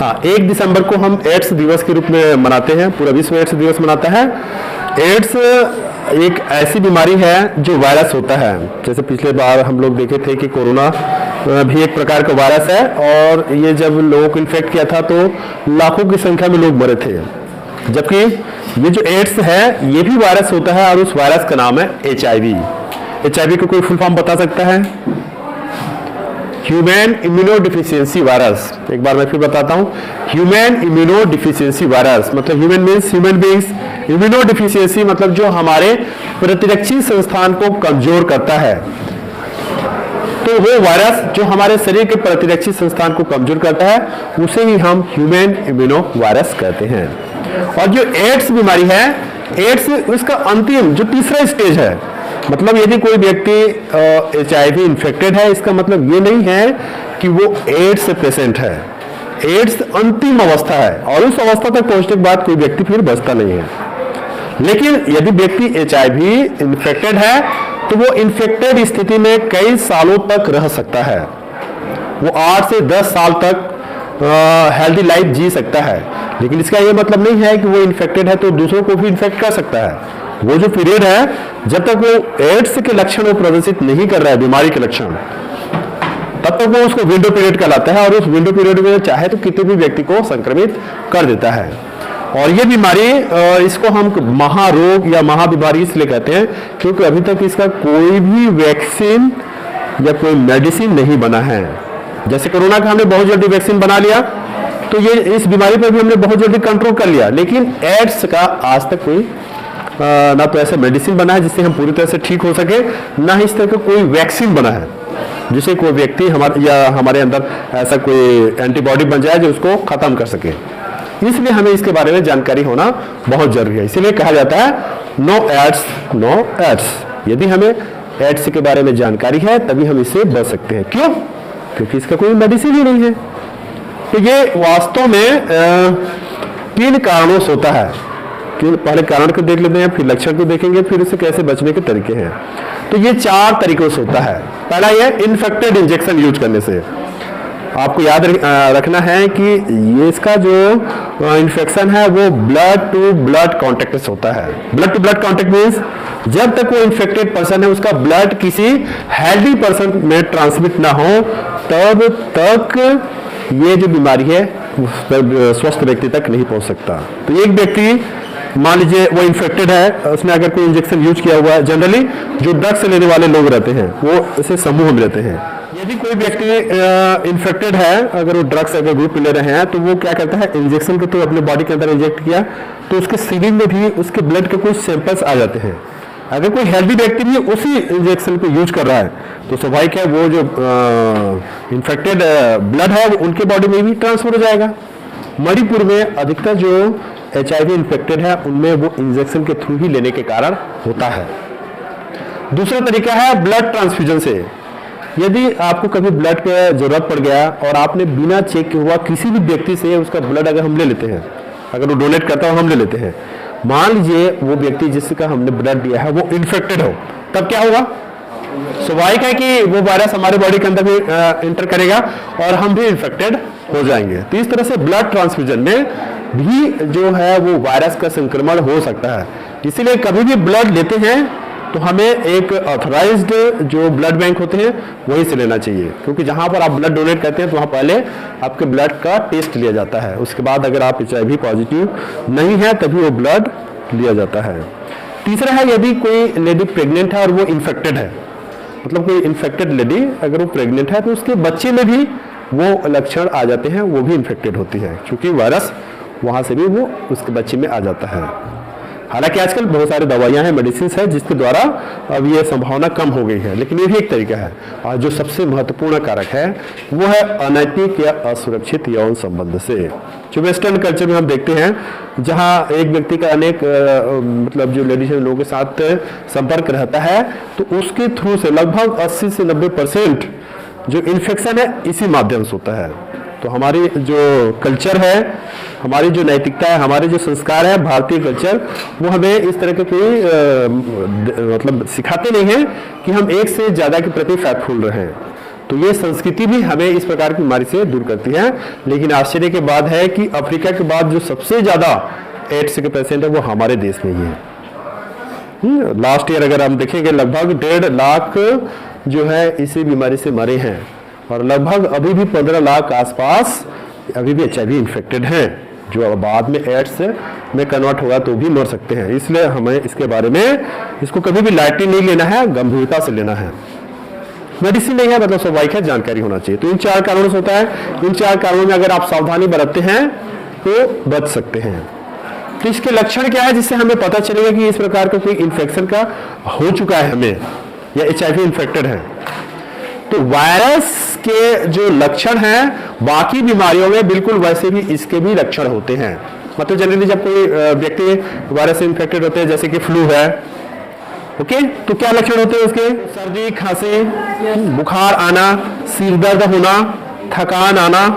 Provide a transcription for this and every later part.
हाँ, 1 दिसंबर को हम एड्स दिवस के रूप में मनाते हैं, पूरा विश्व एड्स दिवस मनाता है। एड्स एक ऐसी बीमारी है जो वायरस होता है। जैसे पिछले बार हम लोग देखे थे कि कोरोना भी एक प्रकार का वायरस है, और ये जब लोगों को इन्फेक्ट किया था तो लाखों की संख्या में लोग मरे थे। जबकि ये जो एड्स है ये भी वायरस होता है, और उस वायरस का नाम है HIV। HIV को कोई फुल फॉर्म बता सकता है? Human immunodeficiency virus. एक बार मैं फिर बताता हूं, ह्यूमन इम्यूनोडिफिशियंसी वायरस मतलब human means human beings, immunodeficiency मतलब जो हमारे प्रतिरक्षी संस्थान को कमजोर करता है। तो वो वायरस जो हमारे शरीर के प्रतिरक्षी संस्थान को कमजोर करता है उसे ही हम ह्यूमन इम्यूनो वायरस कहते हैं। और जो एड्स बीमारी है, एड्स उसका अंतिम जो तीसरा स्टेज है, मतलब यदि कोई व्यक्ति HIV इन्फेक्टेड है, इसका मतलब ये नहीं है कि वो एड्स से पेशेंट है। एड्स अंतिम अवस्था है, और उस अवस्था तक पहुंचने के बाद कोई व्यक्ति फिर बचता नहीं है। लेकिन यदि व्यक्ति HIV इन्फेक्टेड है तो वो इन्फेक्टेड स्थिति में कई सालों तक रह सकता है। वो 8 से 10 साल तक हेल्दी लाइफ जी सकता है। लेकिन इसका ये मतलब नहीं है कि वो इन्फेक्टेड है तो दूसरों को भी इन्फेक्ट कर सकता है। वो जो पीरियड है, जब तक वो एड्स के लक्षण वो प्रदर्शित नहीं कर रहा है, बीमारी के लक्षण, तब तक वो उसको विंडो पीरियड कहलाता है, और उस विंडो पीरियड में चाहे तो किसी भी व्यक्ति को संक्रमित कर देता है। और ये बीमारी, इसको हम महारोग या महाबीमारी इसलिए कहते हैं क्योंकि अभी तक इसका कोई भी वैक्सीन या कोई मेडिसिन नहीं बना है। जैसे कोरोना का हमने बहुत जल्दी वैक्सीन बना लिया, तो ये इस बीमारी पर भी हमने बहुत जल्दी कंट्रोल कर लिया। लेकिन एड्स का आज तक कोई ना तो ऐसा मेडिसिन बना है जिससे हम पूरी तरह से ठीक हो सके, ना ही इस तरह का कोई वैक्सीन बना है जिससे कोई व्यक्ति हमारे अंदर ऐसा कोई एंटीबॉडी बन जाए जो उसको खत्म कर सके। इसलिए हमें इसके बारे में जानकारी होना बहुत जरूरी है। इसीलिए कहा जाता है नो एड्स नो एड्स। यदि हमें एड्स के बारे में जानकारी है तभी हम इससे बच सकते हैं। क्यों? क्योंकि इसका कोई मेडिसिन ही नहीं है। तो ये वास्तव में 3 कारणों से होता है। पहले कारण को देख लेते हैं, फिर लक्षण को देखेंगे, फिर इससे कैसे बचने के तरीके हैं। तो ये 4 तरीकों से होता है। पहला ये इन्फेक्टेड इंजेक्शन यूज करने से। आपको याद रखना है कि ये इसका जो इन्फेक्शन है वो ब्लड टू ब्लड कॉन्टेक्ट से होता है। Blood to blood contact means जब तक वो इन्फेक्टेड पर्सन है उसका ब्लड किसी हेल्दी पर्सन में ट्रांसमिट ना हो तब तक ये जो बीमारी है स्वस्थ व्यक्ति तक नहीं पहुंच सकता। तो एक व्यक्ति मान लीजिए वो इन्फेक्टेड है, उसने अगर कोई इंजेक्शन यूज किया हुआ है, जनरली जो ड्रग्स लेने वाले लोग रहते हैं वो इसे समूह में रहते हैं। यदि कोई व्यक्ति इन्फेक्टेड है, अगर वो ड्रग्स अगर ग्रुप ले रहे हैं तो वो क्या करता है, इंजेक्शन को तो अपने बॉडी के अंदर इंजेक्ट किया तो उसके सीरिंज में भी उसके ब्लड के कुछ सैंपल्स आ जाते हैं। अगर कोई हेल्दी व्यक्ति भी उसी इंजेक्शन को यूज कर रहा है तो स्वाभाविक है वो जो इन्फेक्टेड ब्लड है वो उनके बॉडी में भी ट्रांसफर हो जाएगा। मणिपुर में अधिकतर जो HIV इन्फेक्टेड है उनमें वो इंजेक्शन के थ्रू ही लेने के कारण होता है। दूसरा तरीका है ब्लड ट्रांसफ्यूजन से। यदि आपको कभी ब्लड की जरूरत पड़ गया और आपने बिना चेक किए हुआ किसी भी व्यक्ति से उसका ब्लड अगर हम ले लेते हैं, अगर वो डोनेट करता है हम ले लेते हैं, मान लीजिए वो व्यक्ति जिसका हमने ब्लड दिया है वो इन्फेक्टेड हो, तब क्या होगा? स्वाभाविक है कि वो वायरस हमारे बॉडी के अंदर भी इंटर करेगा और हम भी इन्फेक्टेड हो जाएंगे। तो इस तरह से ब्लड ट्रांसफ्यूजन में भी जो है वो वायरस का संक्रमण हो सकता है। इसीलिए कभी भी ब्लड लेते हैं तो हमें एक ऑथराइज्ड जो ब्लड बैंक होते हैं वहीं से लेना चाहिए, क्योंकि जहां पर आप ब्लड डोनेट करते हैं तो वहां पहले आपके ब्लड का टेस्ट लिया जाता है। उसके बाद अगर आप HIV पॉजिटिव नहीं है तभी वो ब्लड लिया जाता है। तीसरा है यदि कोई लेडी प्रेग्नेंट है और वो इन्फेक्टेड है, मतलब कोई इन्फेक्टेड लेडी अगर वो प्रेग्नेंट है तो उसके बच्चे में भी वो लक्षण आ जाते हैं, वो भी इन्फेक्टेड होती है, क्योंकि वायरस वहां से भी वो उसके बच्चे में आ जाता है। हालांकि आजकल बहुत सारी दवाइयां हैं, मेडिसिन है, जिसके द्वारा अब ये संभावना कम हो गई है, लेकिन ये भी एक तरीका है। और जो सबसे महत्वपूर्ण कारक है वो है अनैतिक या असुरक्षित यौन संबंध से। जो वेस्टर्न कल्चर में हम देखते हैं जहां एक व्यक्ति का अनेक मतलब जो लेडीज लोगों के साथ संपर्क रहता है तो उसके थ्रू से लगभग 80 से 90% जो इन्फेक्शन है इसी माध्यम से होता है। तो हमारी जो कल्चर है, हमारी जो नैतिकता है, हमारे जो संस्कार है, भारतीय कल्चर, वो हमें इस तरह के कोई मतलब सिखाते नहीं है कि हम एक से ज्यादा के प्रति फैक्टफुल रहें। तो ये संस्कृति भी हमें इस प्रकार की बीमारी से दूर करती है। लेकिन आश्चर्य के बात है कि अफ्रीका के बाद जो सबसे ज्यादा एड्स के पेशेंट है वो हमारे देश में ही है। लास्ट ईयर अगर हम देखेंगे लगभग 1.5 लाख जो है इसी बीमारी से मरे हैं, और लगभग अभी भी 15 लाख आसपास अभी भी HIV इन्फेक्टेड हैं, जो बाद में एड्स में कन्वर्ट होगा तो भी मर सकते हैं। इसलिए हमें इसके बारे में इसको कभी भी लाइटली नहीं लेना है, गंभीरता से लेना है। मेडिसिन नहीं है, मतलब स्वाभाविक है, जानकारी होना चाहिए। तो इन 4 कारणों से होता है। इन 4 कारणों में अगर आप सावधानी बरतते हैं तो बच सकते हैं। तो इसके लक्षण क्या है जिससे हमें पता चलेगा कि इस प्रकार का कोई इन्फेक्शन का हो चुका है हमें, या HIV इन्फेक्टेड है। तो वायरस के जो लक्षण हैं बाकी बीमारियों में बिल्कुल वैसे भी इसके भी लक्षण होते हैं। मतलब जनरली जब कोई व्यक्ति वायरस से इन्फेक्टेड होते हैं, जैसे कि फ्लू है, ओके, तो क्या लक्षण होते हैं उसके? सर्दी, खांसी, बुखार आना, सिर दर्द होना, थकान आना।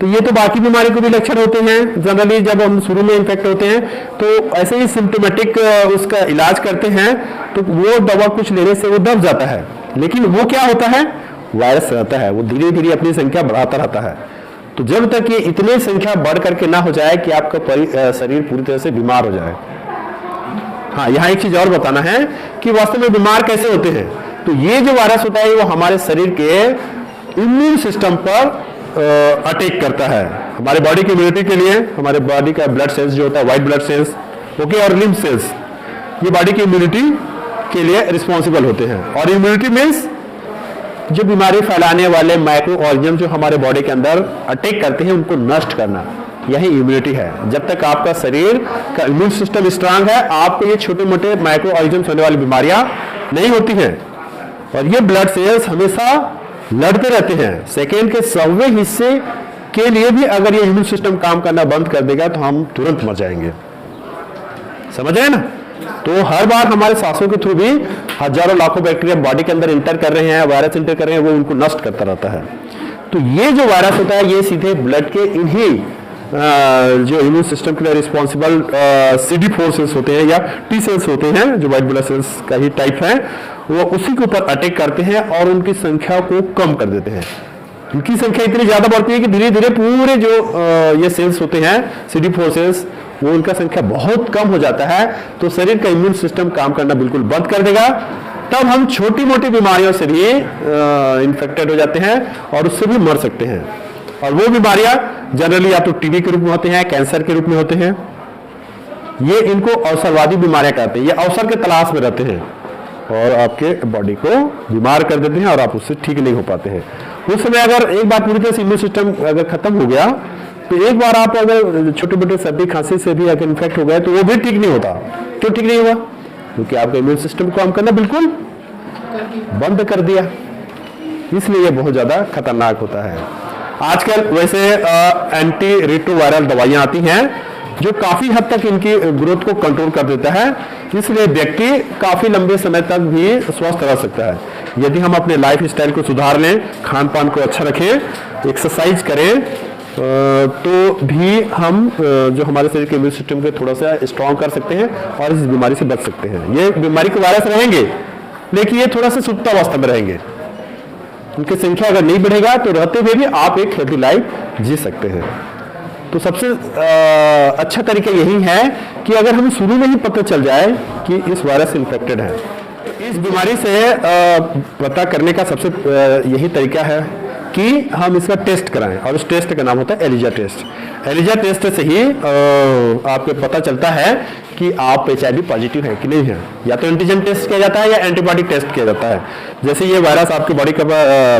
तो ये तो बाकी बीमारी को भी लक्षण होते हैं। जनरली जब हम शुरू में इन्फेक्ट होते हैं तो ऐसे ही सिम्टोमेटिक उसका इलाज करते हैं, तो वो दवा कुछ लेने से वो दब जाता है। लेकिन वो क्या होता है? वायरस रहता है, वो धीरे धीरे अपनी संख्या बढ़ाता रहता है। तो जब तक ये इतनी संख्या बढ़ करके ना हो जाए कि आपका शरीर पूरी तरह से बीमार हो जाए। हाँ, यहाँ एक चीज और बताना है कि वास्तव में बीमार कैसे होते हैं। तो ये जो वायरस होता है वो हमारे शरीर के इम्यून सिस्टम पर अटैक करता है। हमारे बॉडी की इम्यूनिटी के लिए हमारे बॉडी का ब्लड सेल्स जो होता है, व्हाइट ब्लड सेल्स, ओके, और लिम्फ सेल्स, ये बॉडी की इम्यूनिटी के लिए रिस्पॉन्सिबल होते हैं। और इम्यूनिटी मीन्स जो बीमारी फैलाने वाले माइक्रो ऑर्गेनिज्म जो हमारे बॉडी के अंदर अटैक करते हैं उनको नष्ट करना, यही इम्यूनिटी है। जब तक आपका शरीर का इम्यून सिस्टम स्ट्रांग है, आपको ये छोटे मोटे माइक्रो ऑर्गेनिज्म होने वाली बीमारियां नहीं होती हैं। और ये ब्लड सेल्स हमेशा लड़ते रहते हैं। सेकेंड के 100वें हिस्से के लिए भी अगर ये इम्यून सिस्टम काम करना बंद कर देगा तो हम तुरंत मर जाएंगे। समझ रहे हैं ना? तो हर बार हमारे सांसों के थ्रू भी हजारों लाखों बैक्टीरिया बॉडी के अंदर इंटर कर रहे हैं, वायरस इंटर कर रहे हैं, वो उनको नष्ट करता रहता है। तो ये जो वायरस होता है ये सीधे ब्लड के इन्हीं जो इम्यून सिस्टम के लिए रिस्पॉन्सिबल CD4 सेल्स होते हैं या T सेल्स होते हैं, जो व्हाइट ब्लड सेल्स का ही टाइप है, वो उसी के ऊपर अटैक करते हैं और उनकी संख्या को कम कर देते हैं। उनकी संख्या इतनी ज्यादा बढ़ती है कि धीरे धीरे पूरे जो ये सेल्स होते हैं CD4 सेल्स, वो उनका संख्या बहुत कम हो जाता है। तो शरीर का इम्यून सिस्टम काम करना बिल्कुल बंद कर देगा। तब हम छोटी मोटी बीमारियों से भी इन्फेक्टेड हो जाते हैं और उससे भी मर सकते हैं। और वो बीमारियां जनरली या तो टीबी के रूप में होते हैं, कैंसर के रूप में होते हैं। ये इनको अवसरवादी बीमारियां कहते हैं। ये अवसर के तलाश में रहते हैं और आपके बॉडी को बीमार कर देते हैं और आप उससे ठीक नहीं हो पाते हैं। उस समय अगर एक बार पूरी तरह से इम्यून सिस्टम अगर खत्म हो गया तो एक बार आप अगर छोटे मोटे सर्दी खांसी से भी अगर इन्फेक्ट हो गए तो वो भी ठीक नहीं होता। क्यों ठीक नहीं हुआ? क्योंकि आपका इम्यून सिस्टम काम करना बिल्कुल बंद कर दिया। इसलिए ये बहुत ज्यादा खतरनाक होता है। आजकल वैसे एंटी रिट्रोवायरल दवाइयां आती हैं जो काफी हद तक इनकी ग्रोथ को कंट्रोल कर देता है। इसलिए व्यक्ति काफी लंबे समय तक भी स्वस्थ रह सकता है यदि हम अपने लाइफ स्टाइल को सुधार लें, खान पान को अच्छा रखें, एक्सरसाइज करें, तो भी हम जो हमारे शरीर के इम्यून सिस्टम को थोड़ा सा स्ट्रॉन्ग कर सकते हैं और इस बीमारी से बच सकते हैं। ये बीमारी के वायरस रहेंगे लेकिन ये थोड़ा सा सुप्तावस्था में रहेंगे। उनकी संख्या अगर नहीं बढ़ेगा तो रहते हुए भी आप एक हेल्दी लाइफ जी सकते हैं। तो सबसे अच्छा तरीका यही है कि अगर हमें शुरू में ही पता चल जाए कि इस वायरस से इन्फेक्टेड है। इस बीमारी से पता करने का सबसे यही तरीका है कि हम इसका टेस्ट कराएं और उस टेस्ट का नाम होता है एलिजा टेस्ट। एलिजा टेस्ट से ही आपको पता चलता है कि आप HIV पॉजिटिव है कि नहीं है। या तो एंटीजन टेस्ट किया जाता है या एंटीबॉडी टेस्ट किया जाता है। जैसे ये वायरस आपकी बॉडी का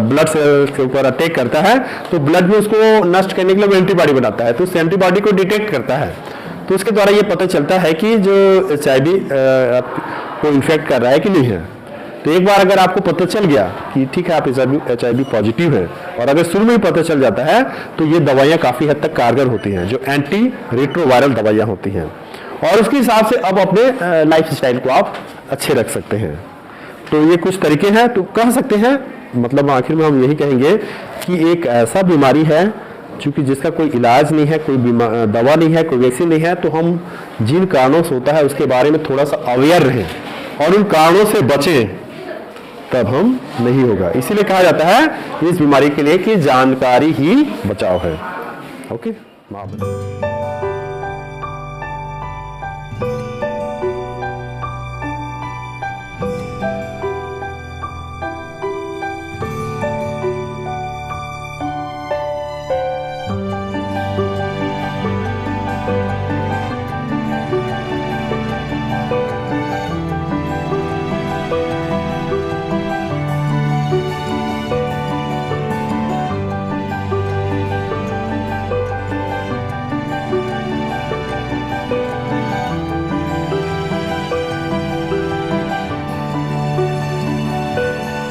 ब्लड सेल के ऊपर अटैक करता है तो ब्लड में उसको नष्ट करने के लिए वो एंटीबॉडी बनाता है, तो उस एंटीबॉडी को डिटेक्ट करता है। तो उसके द्वारा ये पता चलता है कि जो HIV को इन्फेक्ट कर रहा है कि नहीं है। तो एक बार अगर आपको पता चल गया कि ठीक है आप HIV पॉजिटिव है और अगर शुरू में ही पता चल जाता है तो ये दवाइयाँ काफ़ी हद तक कारगर होती हैं, जो एंटी रिट्रोवायरल दवाइयाँ होती हैं। और उसके हिसाब से अब अपने लाइफ स्टाइल को आप अच्छे रख सकते हैं। तो ये कुछ तरीके हैं। तो कह सकते हैं, मतलब आखिर में हम यही कहेंगे कि एक ऐसा बीमारी है चूंकि जिसका कोई इलाज नहीं है, कोई दवा नहीं है, कोई वैक्सीन नहीं है, तो हम जिन कारणों से होता है उसके बारे में थोड़ा सा अवेयर रहें और उन कारणों से बचें। तब हम नहीं होगा। इसीलिए कहा जाता है इस बीमारी के लिए कि जानकारी ही बचाव है। ओके।